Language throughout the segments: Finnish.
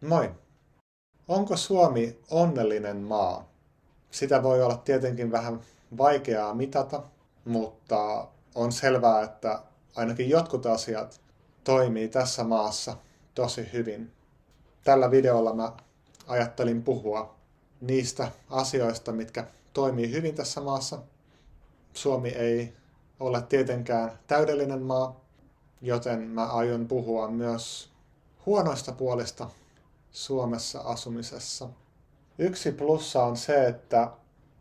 Moi! Onko Suomi onnellinen maa? Sitä voi olla tietenkin vähän vaikeaa mitata, mutta on selvää, että ainakin jotkut asiat toimii tässä maassa tosi hyvin. Tällä videolla mä ajattelin puhua niistä asioista, mitkä toimii hyvin tässä maassa. Suomi ei ole tietenkään täydellinen maa, joten mä aion puhua myös huonoista puolista Suomessa asumisessa. Yksi plussa on se, että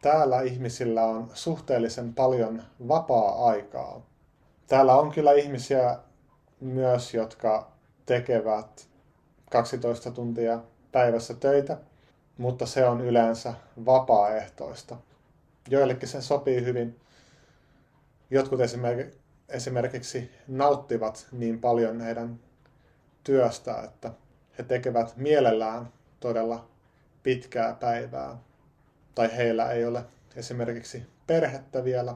täällä ihmisillä on suhteellisen paljon vapaa-aikaa. Täällä on kyllä ihmisiä myös, jotka tekevät 12 tuntia päivässä töitä, mutta se on yleensä vapaaehtoista. Joillekin se sopii hyvin. Jotkut esimerkiksi nauttivat niin paljon heidän työstä, että he tekevät mielellään todella pitkää päivää. Tai heillä ei ole esimerkiksi perhettä vielä.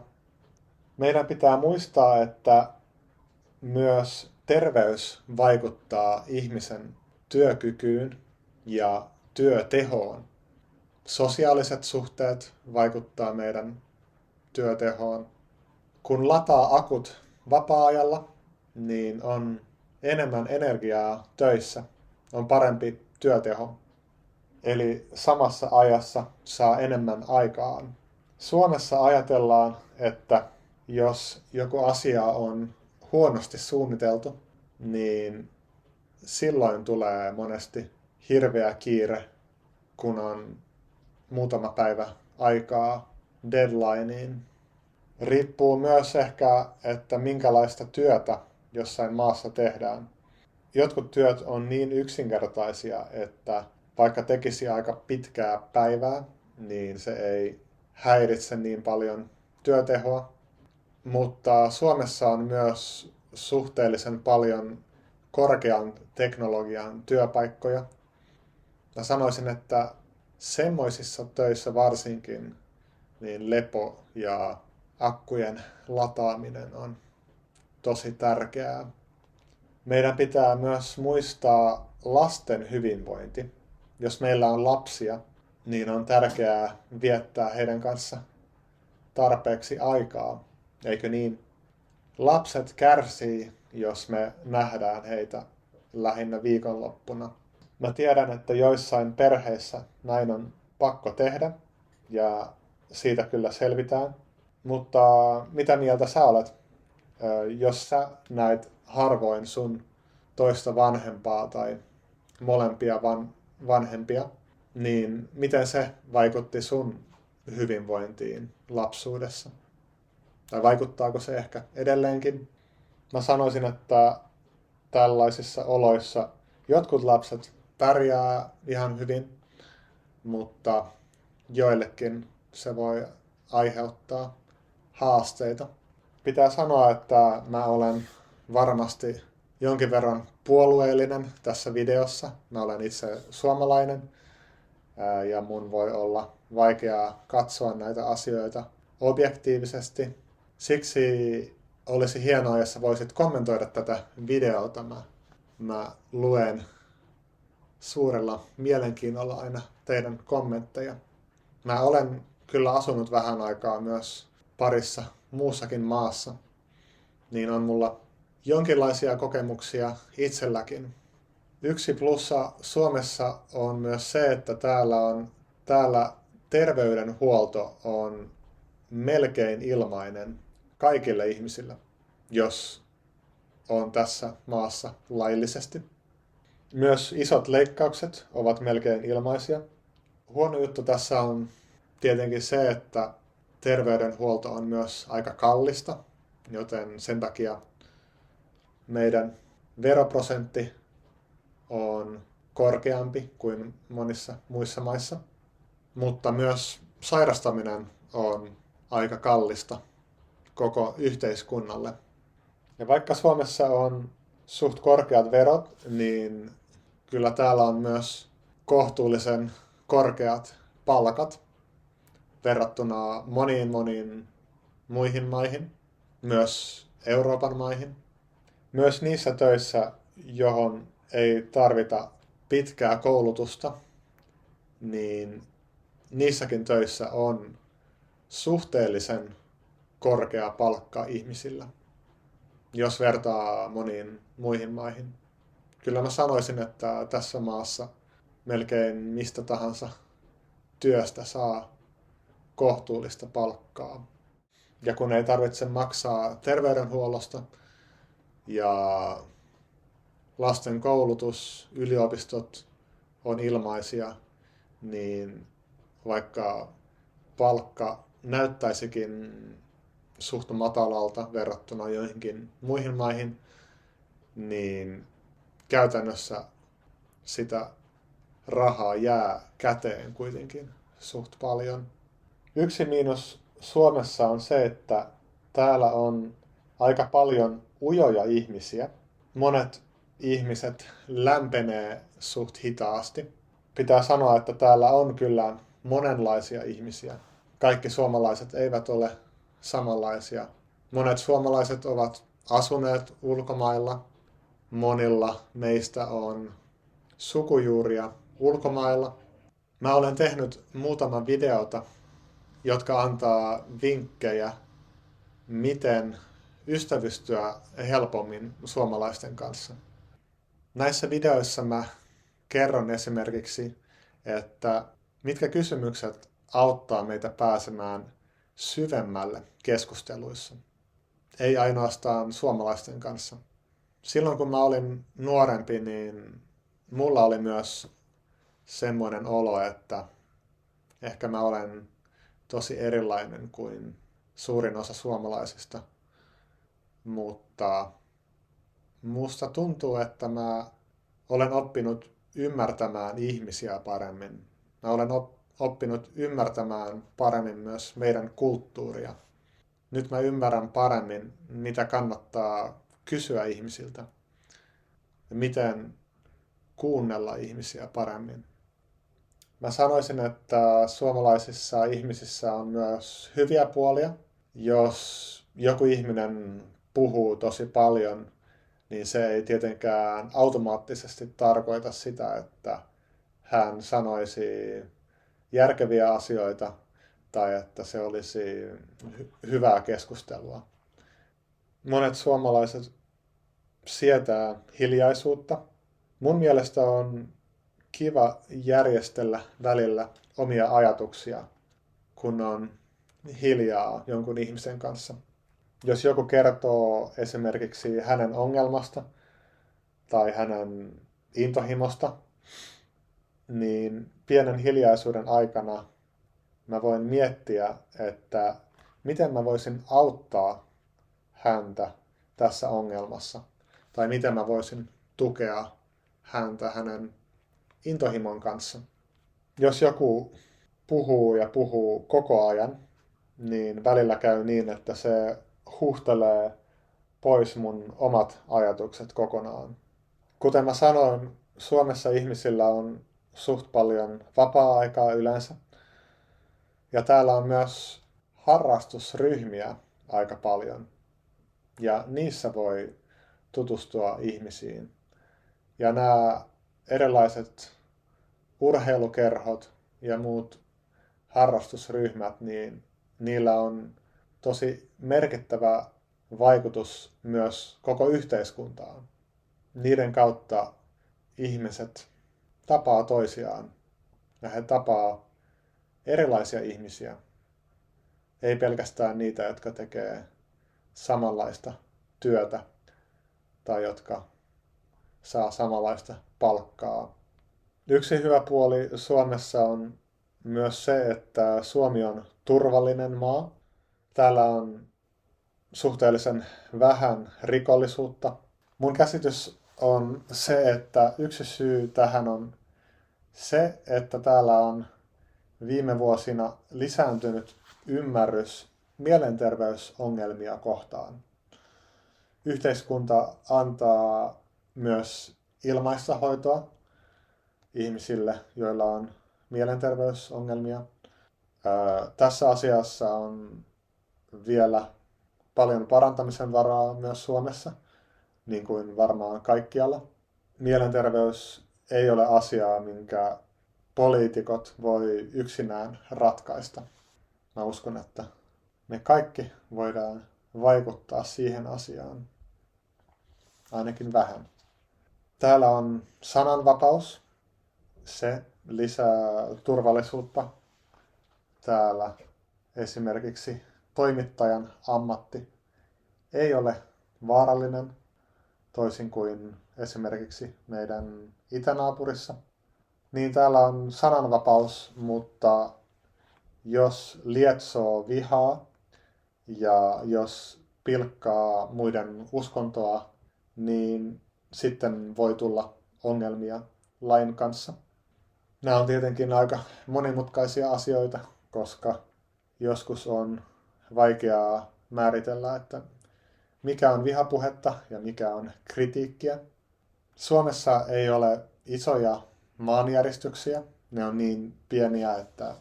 Meidän pitää muistaa, että myös terveys vaikuttaa ihmisen työkykyyn ja työtehoon. Sosiaaliset suhteet vaikuttaa meidän työtehoon. Kun lataa akut vapaa-ajalla, niin on enemmän energiaa töissä, on parempi työteho. Eli samassa ajassa saa enemmän aikaan. Suomessa ajatellaan, että jos joku asia on huonosti suunniteltu, niin silloin tulee monesti hirveä kiire, kun on muutama päivä aikaa deadlineen. Riippuu myös ehkä, että minkälaista työtä jossain maassa tehdään. Jotkut työt on niin yksinkertaisia, että vaikka tekisi aika pitkää päivää, niin se ei häiritse niin paljon työtehoa. Mutta Suomessa on myös suhteellisen paljon korkean teknologian työpaikkoja. Mä sanoisin, että semmoisissa töissä varsinkin niin lepo ja akkujen lataaminen on tosi tärkeää. Meidän pitää myös muistaa lasten hyvinvointi. Jos meillä on lapsia, niin on tärkeää viettää heidän kanssa tarpeeksi aikaa, eikö niin? Lapset kärsii, jos me nähdään heitä lähinnä viikonloppuna. Mä tiedän, että joissain perheissä näin on pakko tehdä ja siitä kyllä selvitään. Mutta mitä mieltä sä olet, jos sä näet harvoin sun toista vanhempaa tai molempia vanhempia, niin miten se vaikutti sun hyvinvointiin lapsuudessa? Tai vaikuttaako se ehkä edelleenkin? Mä sanoisin, että tällaisissa oloissa jotkut lapset pärjää ihan hyvin, mutta joillekin se voi aiheuttaa haasteita. Pitää sanoa, että mä olen varmasti jonkin verran puolueellinen tässä videossa. Mä olen itse suomalainen ja mun voi olla vaikeaa katsoa näitä asioita objektiivisesti. Siksi olisi hienoa, jos sä voisit kommentoida tätä videota. Mä luen suurella mielenkiinnolla aina teidän kommentteja. Mä olen kyllä asunut vähän aikaa myös parissa muussakin maassa, niin on mulla jonkinlaisia kokemuksia itselläkin. Yksi plussa Suomessa on myös se, että täällä terveydenhuolto on melkein ilmainen kaikille ihmisille, jos on tässä maassa laillisesti. Myös isot leikkaukset ovat melkein ilmaisia. Huono juttu tässä on tietenkin se, että terveydenhuolto on myös aika kallista, joten sen takia meidän veroprosentti on korkeampi kuin monissa muissa maissa, mutta myös sairastaminen on aika kallista koko yhteiskunnalle. Ja vaikka Suomessa on suht korkeat verot, niin kyllä täällä on myös kohtuullisen korkeat palkat verrattuna moniin muihin maihin, myös Euroopan maihin. Myös niissä töissä, johon ei tarvita pitkää koulutusta, niin niissäkin töissä on suhteellisen korkea palkka ihmisillä, jos vertaa moniin muihin maihin. Kyllä mä sanoisin, että tässä maassa melkein mistä tahansa työstä saa kohtuullista palkkaa. Ja kun ei tarvitse maksaa terveydenhuollosta ja lasten koulutus, yliopistot on ilmaisia, niin vaikka palkka näyttäisikin suht matalalta verrattuna joihinkin muihin maihin, niin käytännössä sitä rahaa jää käteen kuitenkin suht paljon. Yksi miinus Suomessa on se, että täällä on aika paljon ujoja ihmisiä. Monet ihmiset lämpenee suht hitaasti. Pitää sanoa, että täällä on kyllä monenlaisia ihmisiä. Kaikki suomalaiset eivät ole samanlaisia. Monet suomalaiset ovat asuneet ulkomailla. Monilla meistä on sukujuuria ulkomailla. Mä olen tehnyt muutama videota, jotka antaa vinkkejä, miten ystävystyä helpommin suomalaisten kanssa. Näissä videoissa mä kerron esimerkiksi, että mitkä kysymykset auttaa meitä pääsemään syvemmälle keskusteluissa. Ei ainoastaan suomalaisten kanssa. Silloin kun mä olin nuorempi, niin mulla oli myös semmoinen olo, että ehkä mä olen tosi erilainen kuin suurin osa suomalaisista. Mutta musta tuntuu, että mä olen oppinut ymmärtämään ihmisiä paremmin. Mä olen oppinut ymmärtämään paremmin myös meidän kulttuuria. Nyt mä ymmärrän paremmin, mitä kannattaa kysyä ihmisiltä ja miten kuunnella ihmisiä paremmin. Mä sanoisin, että suomalaisissa ihmisissä on myös hyviä puolia. Jos joku ihminen puhuu tosi paljon, niin se ei tietenkään automaattisesti tarkoita sitä, että hän sanoisi järkeviä asioita tai että se olisi hyvää keskustelua. Monet suomalaiset sietää hiljaisuutta. Mun mielestä on kiva järjestellä välillä omia ajatuksia, kun on hiljaa jonkun ihmisen kanssa. Jos joku kertoo esimerkiksi hänen ongelmasta tai hänen intohimosta, niin pienen hiljaisuuden aikana mä voin miettiä, että miten mä voisin auttaa häntä tässä ongelmassa. Tai miten mä voisin tukea häntä hänen intohimon kanssa. Jos joku puhuu ja puhuu koko ajan, niin välillä käy niin, että se huuhtelee pois mun omat ajatukset kokonaan. Kuten mä sanoin, Suomessa ihmisillä on suht paljon vapaa-aikaa yleensä. Ja täällä on myös harrastusryhmiä aika paljon. Ja niissä voi tutustua ihmisiin. Ja nämä erilaiset urheilukerhot ja muut harrastusryhmät, niin niillä on tosi merkittävä vaikutus myös koko yhteiskuntaan. Niiden kautta ihmiset tapaa toisiaan ja he tapaa erilaisia ihmisiä. Ei pelkästään niitä, jotka tekee samanlaista työtä tai jotka saa samanlaista palkkaa. Yksi hyvä puoli Suomessa on myös se, että Suomi on turvallinen maa. Täällä on suhteellisen vähän rikollisuutta. Mun käsitys on se, että yksi syy tähän on se, että täällä on viime vuosina lisääntynyt ymmärrys mielenterveysongelmia kohtaan. Yhteiskunta antaa myös ilmaista hoitoa ihmisille, joilla on mielenterveysongelmia. Tässä asiassa on vielä paljon parantamisen varaa myös Suomessa, niin kuin varmaan kaikkialla. Mielenterveys ei ole asiaa, minkä poliitikot voi yksinään ratkaista. Mä uskon, että me kaikki voidaan vaikuttaa siihen asiaan, ainakin vähän. Täällä on sananvapaus. Se lisää turvallisuutta. Täällä esimerkiksi toimittajan ammatti ei ole vaarallinen, toisin kuin esimerkiksi meidän itänaapurissa. Niin täällä on sananvapaus, mutta jos lietsoo vihaa ja jos pilkkaa muiden uskontoa, niin sitten voi tulla ongelmia lain kanssa. Nämä on tietenkin aika monimutkaisia asioita, koska joskus on vaikeaa määritellä, että mikä on vihapuhetta ja mikä on kritiikkiä. Suomessa ei ole isoja maanjäristyksiä. Ne on niin pieniä, että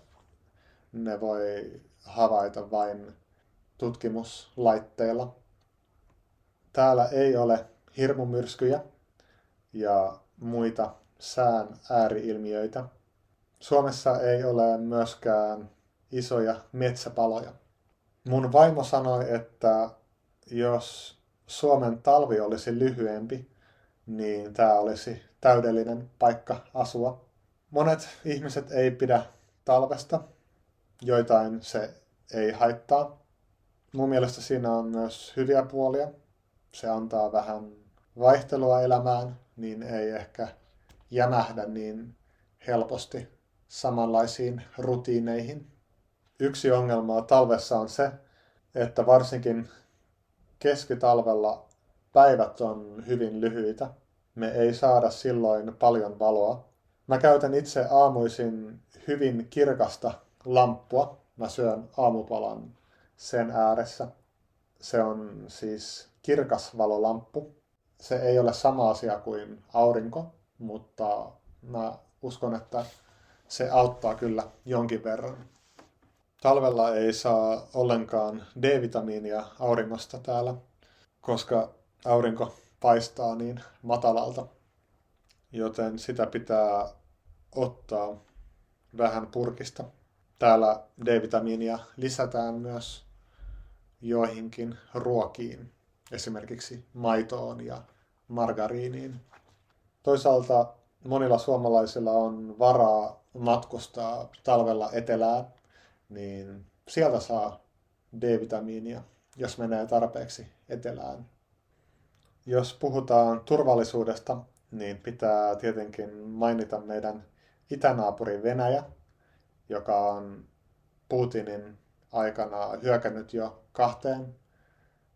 ne voi havaita vain tutkimuslaitteilla. Täällä ei ole hirmumyrskyjä ja muita sään ääriilmiöitä. Suomessa ei ole myöskään isoja metsäpaloja. Mun vaimo sanoi, että jos Suomen talvi olisi lyhyempi, niin tämä olisi täydellinen paikka asua. Monet ihmiset ei pidä talvesta, joitain se ei haittaa. Mun mielestä siinä on myös hyviä puolia. Se antaa vähän vaihtelua elämään, niin ei ehkä jämähdä niin helposti samanlaisiin rutiineihin. Yksi ongelma talvessa on se, että varsinkin keskitalvella päivät on hyvin lyhyitä. Me ei saada silloin paljon valoa. Mä käytän itse aamuisin hyvin kirkasta lamppua. Mä syön aamupalan sen ääressä. Se on siis kirkas valolamppu. Se ei ole sama asia kuin aurinko, mutta mä uskon, että se auttaa kyllä jonkin verran. Talvella ei saa ollenkaan D-vitamiinia auringosta täällä, koska aurinko paistaa niin matalalta, joten sitä pitää ottaa vähän purkista. Täällä D-vitamiinia lisätään myös joihinkin ruokiin, esimerkiksi maitoon ja margariiniin. Toisaalta monilla suomalaisilla on varaa matkustaa talvella etelään, niin sieltä saa D-vitamiinia, jos menee tarpeeksi etelään. Jos puhutaan turvallisuudesta, niin pitää tietenkin mainita meidän itänaapuri Venäjä, joka on Putinin aikana hyökännyt jo 2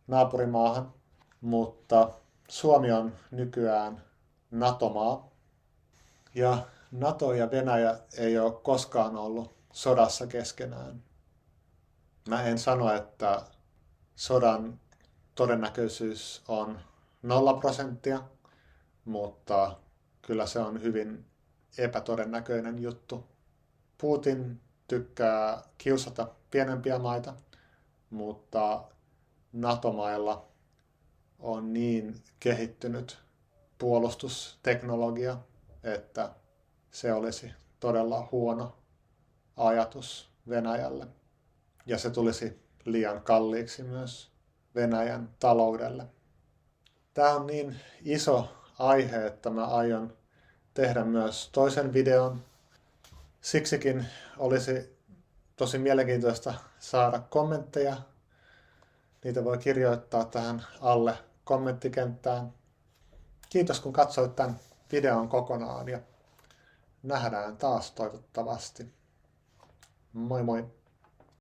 naapurimaahan, mutta Suomi on nykyään NATO-maa. Ja NATO ja Venäjä ei ole koskaan ollut sodassa keskenään. Mä en sano, että sodan todennäköisyys on 0%, mutta kyllä se on hyvin epätodennäköinen juttu. Putin tykkää kiusata pienempiä maita, mutta NATO-mailla on niin kehittynyt puolustusteknologia, että se olisi todella huono ajatus Venäjälle. Ja se tulisi liian kalliiksi myös Venäjän taloudelle. Tämä on niin iso aihe, että mä aion tehdä myös toisen videon. Siksikin olisi tosi mielenkiintoista saada kommentteja. Niitä voi kirjoittaa tähän alle kommenttikenttään. Kiitos kun katsoit tämän videon kokonaan ja nähdään taas toivottavasti. Moi moi!